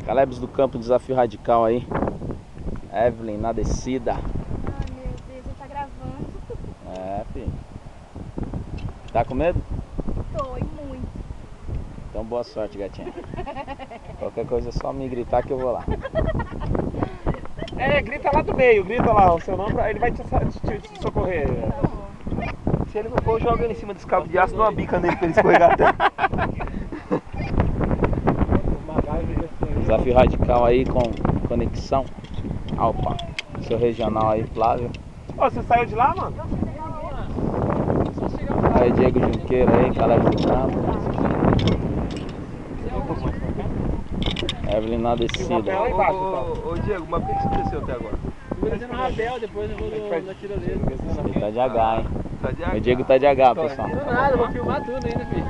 Calebs do Campo, desafio radical aí. Evelyn na descida. Ai meu Deus, ele tá gravando. É, filho. Tá com medo? Tô, e muito. Então boa sorte, gatinha. Qualquer coisa é só me gritar que eu vou lá. É, grita lá do meio, grita lá o seu nome, ele vai te socorrer. Se ele não for, joga ele em cima desse cabo de aço, dá uma bica nele pra ele escorregar até. Desafio radical aí com conexão. Opa, seu regional aí, Flávio. Ô, você saiu de lá, mano? Aí Diego Junqueira aí, Calebs do Campo. Evelyn na descida. Ô Diego, mas por que você desceu até agora? Eu vou descer no rapel, depois eu vou na tirolesa. Ele tá de H, hein? Tá de H. O Diego tá de H, pessoal. Não nada, eu vou filmar tudo ainda, filho.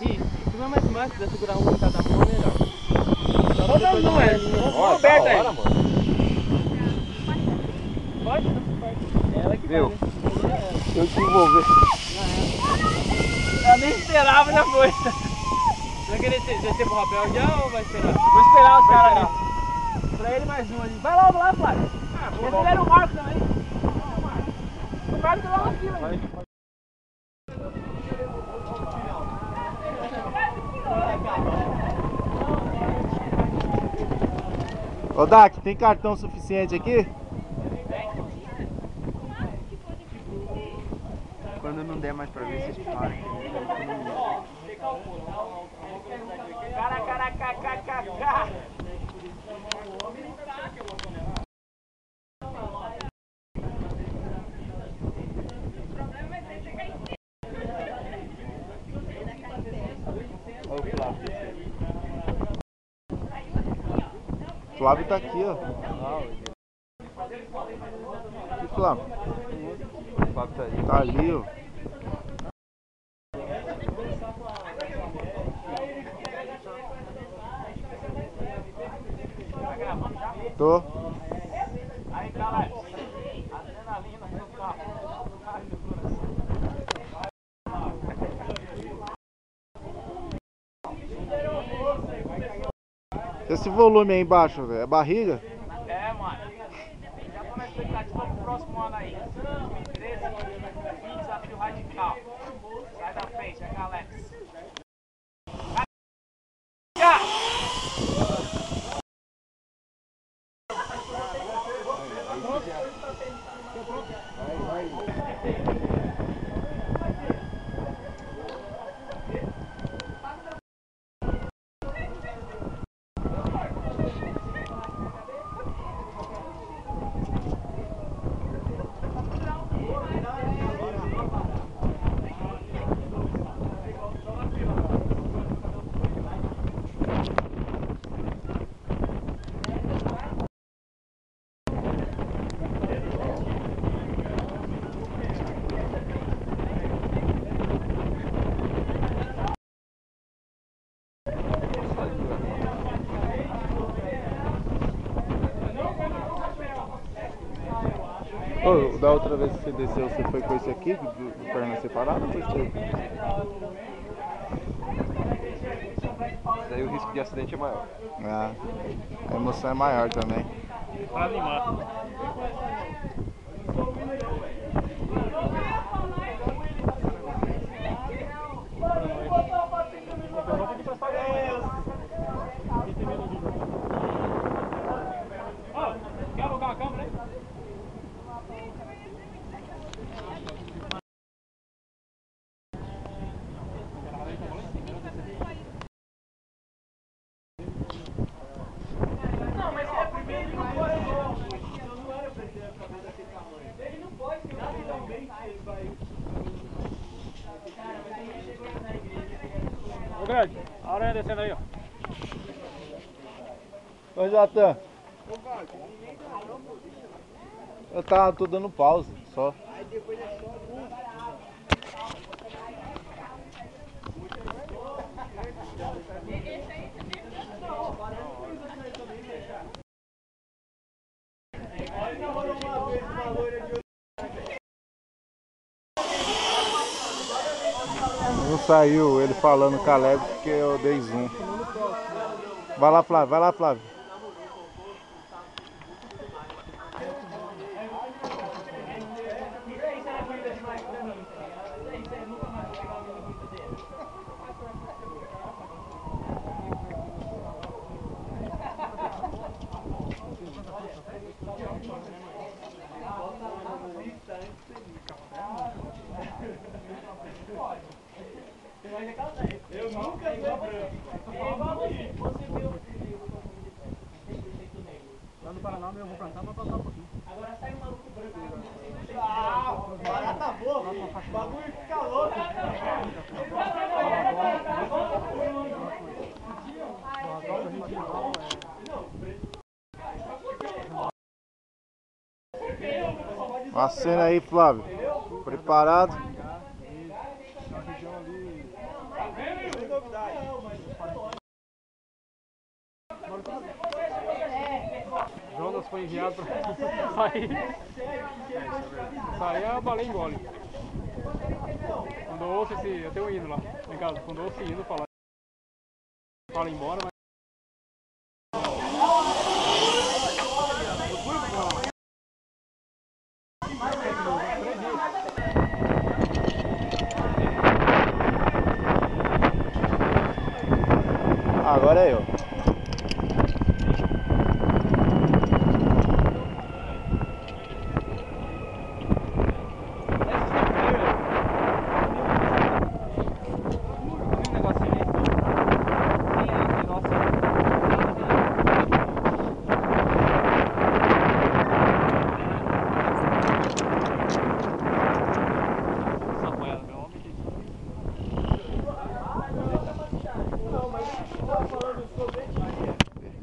Ih, filma mais demais, se quiser segurar um em cada mão, é melhor. Não é, Ó, aberta aí. Pode? Ela que Viu? faz. Eu te envolver. Eu nem esperava, já foi. Vai querer descer pro rapel já ou vai esperar? Vou esperar os caras ali. Pra ele mais um ali. Vai logo lá, Flávio. Acelera o Marcos também. O Marcos tá lá na fila aí. Ô Dak, tem cartão suficiente aqui? Quando não der mais pra ver, vocês param. Caraca. Olha o Flávio. O Flávio tá aqui, ó. Que Flávio? O Flávio tá ali. Tá ali, ó. Tô. Aí, galera, adrenalina no carro. Esse volume aí embaixo, velho, é barriga? É, mano. Já tô na expectativa pro próximo ano aí. 2013, fim desafio radical. Sai da frente, é Alex. Ô, da outra vez que você desceu, você foi com esse aqui, de perna separada ou foi esse? Daí o risco de acidente é maior. Ah, a emoção é maior também. Pra animar. Quer alugar a câmera aí? Não, mas é primeiro ele não pode. Não era pra ele fazer daquele tamanho. Ele não pode, naturalmente ele vai. Ô grande, a aranha descendo aí, ó. Ô Jatan, tô dando pausa, só. Não saiu ele falando Caleb porque eu dei zoom. Vai lá, Flávio, vai lá, Flávio. Eu nunca vi branco. Você viu? Lá no Paraná eu vou plantar, mas plantar um pouquinho. Agora sai um maluco branco. Ah, barata boa. O bagulho fica louco. Acena aí, Flávio. Preparado? Jonas foi enviado para sair. Sair a baleia engole. Quando eu ouço esse. Eu tenho um hino lá em casa. Quando eu ouço esse hino, fala embora, mas. Agora é eu.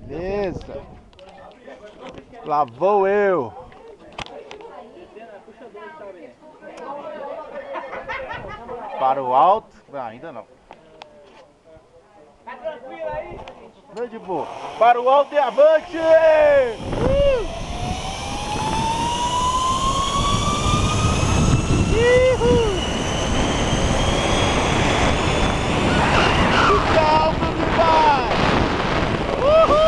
Beleza. Lá vou eu. Para o alto. Ah, ainda não. Tá tranquilo aí? Não, de boa. Para o alto e avante! Calma, meu pai! Uhul!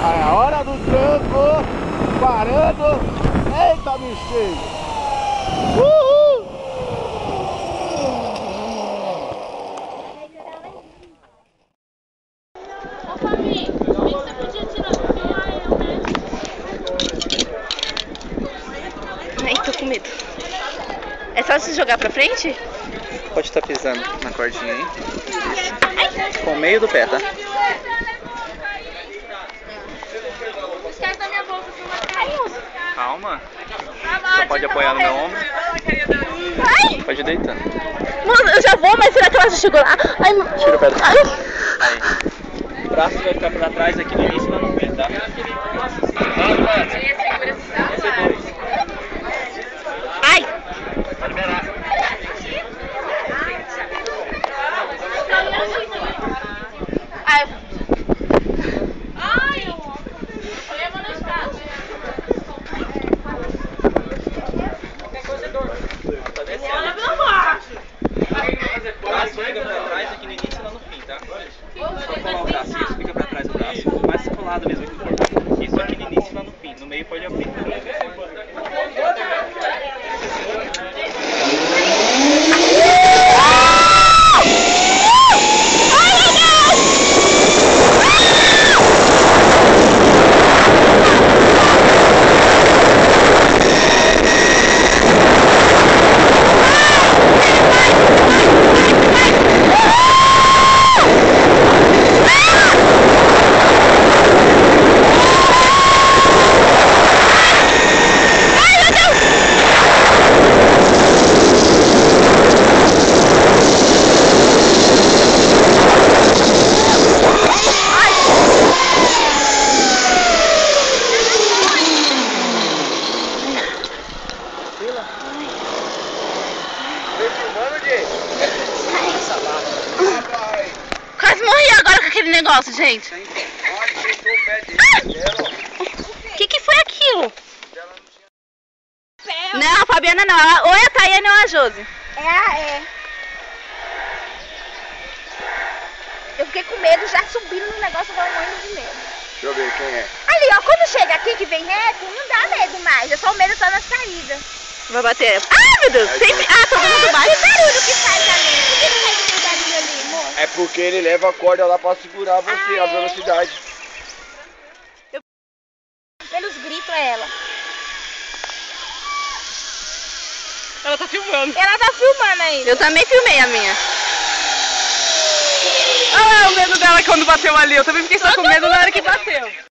É a hora do tranco, parando, eita bexiga! Uhul! Ô Fabi, você podia tirar eu, né? Ai, tô com medo. É só se jogar pra frente? Pode estar pisando na cordinha aí. Com o meio do pé, tá? Esquece da minha bolsa, você vai cair. Calma. Você pode apoiar no meu ombro. Ai! Pode ir deitando. Mano, eu já vou, mas será que ela já chegou lá? Ai, Tira o pé do ai. Aí. O braço vai ficar pra trás aqui no início, mas no fim, tá? Ai! Ai! Eu ia mandar escada. Qualquer coisa é dor. Tá descendo. Olha meu macho. O braço fica pra trás aqui no início e lá no fim, tá? Só colar o braço, isso, fica pra trás o braço. Mais pro lado mesmo aqui do corpo. Isso aqui no início e lá no fim. No meio pode negócio, gente? O que foi aquilo? Não, a Fabiana não. Ou é a Tayane ou a Josi. É. Eu fiquei com medo, já subindo no negócio, eu morrendo de medo. Deixa eu ver quem é. Ali, ó, quando chega aqui que vem reto, não dá medo mais. É só o medo só na saída. Vai bater. Ah, meu Deus. Sempre... Ah, todo mundo bate. Que barulho que faz ali? Por que faz aquele barulho ali, moço? É porque ele leva a corda lá pra segurar você, a velocidade. Pelos gritos é ela. Ela tá filmando. Ela tá filmando ainda. Eu também filmei a minha. Ah, o medo dela quando bateu ali. Eu também fiquei só com medo na hora que bateu.